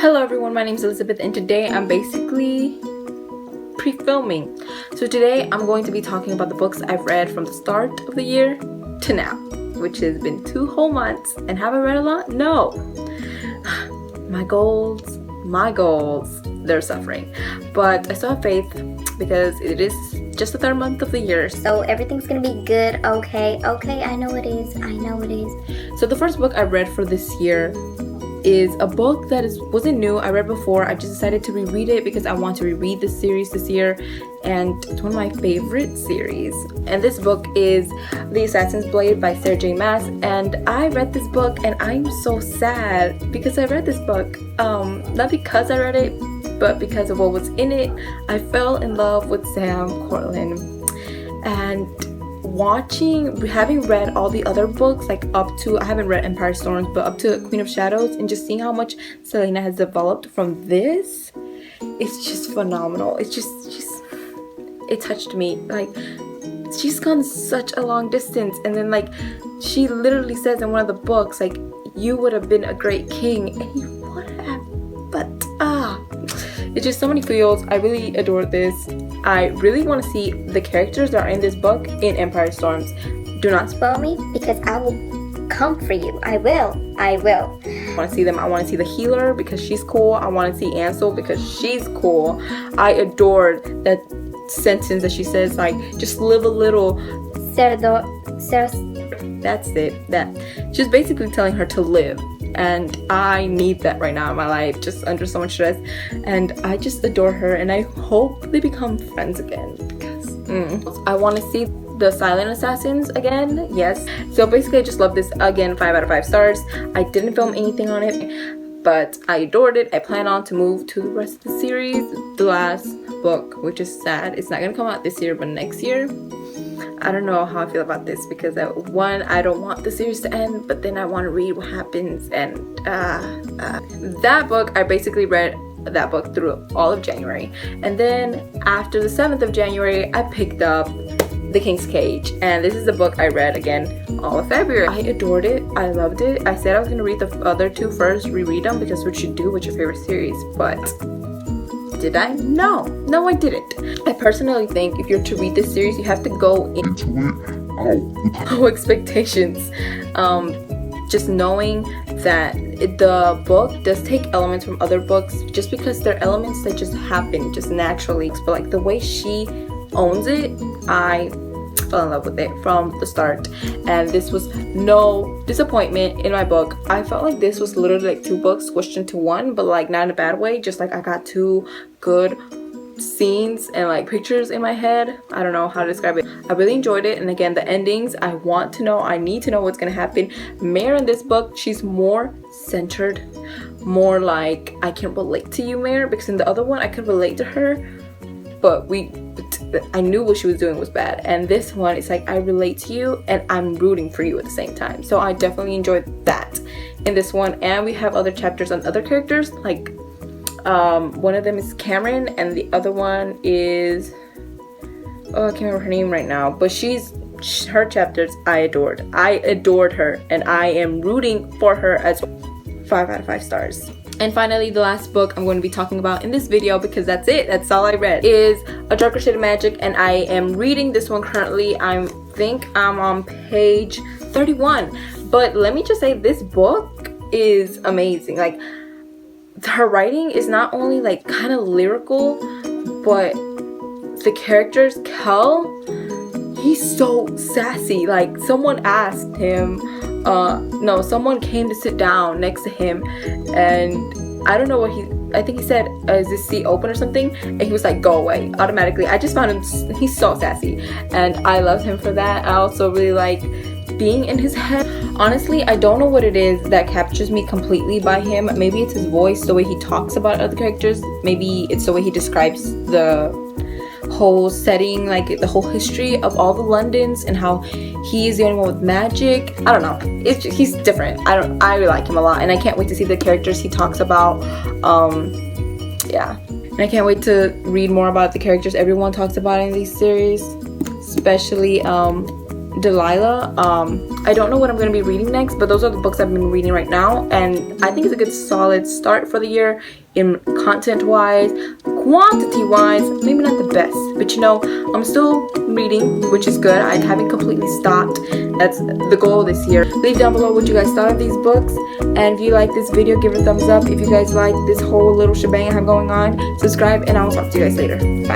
Hello everyone, my name is Elizabeth and today I'm basically pre-filming. So today I'm going to be talking about the books I've read from the start of the year to now, which has been 2 whole months. And have I read a lot? No. My goals, they're suffering. But I still have faith because it is just the 3rd month of the year. So everything's gonna be good, okay, I know it is. So the first book I read for this year is a book that wasn't new. I read before. I just decided to reread it because I want to reread this series this year, and it's one of my favorite series. And this book is The Assassin's Blade by Sarah J. Maas. And I read this book and I'm so sad because I read this book. Not because I read it, but because of what was in it. I fell in love with Sam Cortland, and having read all the other books, like up to, I haven't read Empire Storms, but up to Queen of Shadows, and just seeing how much Selena has developed from this, it's just phenomenal. It touched me. Like, she's gone such a long distance, and then like she literally says in one of the books, like, you would have been a great king, and you would have, but it's just so many feels. I really adore this. I really want to see the characters that are in this book in Empire Storms. Do not spoil me, because I will come for you. I will. I want to see them. I want to see the healer because she's cool. I want to see Ansel because she's cool. I adored that sentence that she says, like, just live a little. That's it. That she's basically telling her to live. And I need that right now in my life, just under so much stress. And I just adore her, and I hope they become friends again because I want to see the Silent Assassins again. Yes. So basically I just love this. Again, 5 out of 5 stars. I didn't film anything on it, but I adored it. I plan on to move to the rest of the series. The last book, which is sad, it's not gonna come out this year but next year. I don't know how I feel about this because I don't want the series to end, but then I want to read what happens. And that book, I basically read that book through all of January, and then after the 7th of January I picked up The King's Cage, and this is the book I read again all of February. I adored it. I loved it. I said I was going to read the other 2 first, reread them, because what you do with your favorite series, but did I? No, I didn't. I personally think if you're to read this series, you have to go into it with no expectations. Just knowing that the book does take elements from other books, just because they're elements that just happen just naturally. But like the way she owns it, I fell in love with it from the start, and this was no disappointment in my book. I felt like this was literally like 2 books squished into one, but like not in a bad way, just like I got 2 good scenes and like pictures in my head. I don't know how to describe it. I really enjoyed it, and again, the endings, I need to know what's gonna happen. Mare in this book, she's more centered, more like I can relate to you, Mare, because in the other one I could relate to her, but I knew what she was doing was bad. And this one, it's like I relate to you and I'm rooting for you at the same time. So I definitely enjoyed that in this one. And we have other chapters on other characters, like one of them is Cameron, and the other one is, oh, I can't remember her name right now, but her chapters I adored her, and I am rooting for her as 5 out of 5 stars. And finally, the last book I'm going to be talking about in this video, because that's it, that's all I read, is A Darker Shade of Magic, and I am reading this one currently. I think I'm on page 31. But let me just say, this book is amazing. Like, her writing is not only like kind of lyrical, but the characters, Kel, he's so sassy. Like, someone asked him, someone came to sit down next to him, and I don't know what I think he said, is this seat open or something? And he was like, go away, automatically. I just found him, he's so sassy, and I love him for that. I also really like being in his head. Honestly, I don't know what it is that captures me completely by him. Maybe it's his voice, the way he talks about other characters. Maybe it's the way he describes the whole setting, like the whole history of all the Londons, and how he's the only one with magic. I don't know, he's different. I really like him a lot, and I can't wait to see the characters he talks about. Yeah, and I can't wait to read more about the characters everyone talks about in these series, especially Delilah. I don't know what I'm going to be reading next, but those are the books I've been reading right now, and I think it's a good solid start for the year in content wise. Quantity wise, maybe not the best, but you know, I'm still reading, which is good. I haven't completely stopped. That's the goal this year. Leave down below what you guys thought of these books, and if you like this video, give it a thumbs up. If you guys like this whole little shebang I have going on, subscribe, and I'll talk to you guys later. Bye.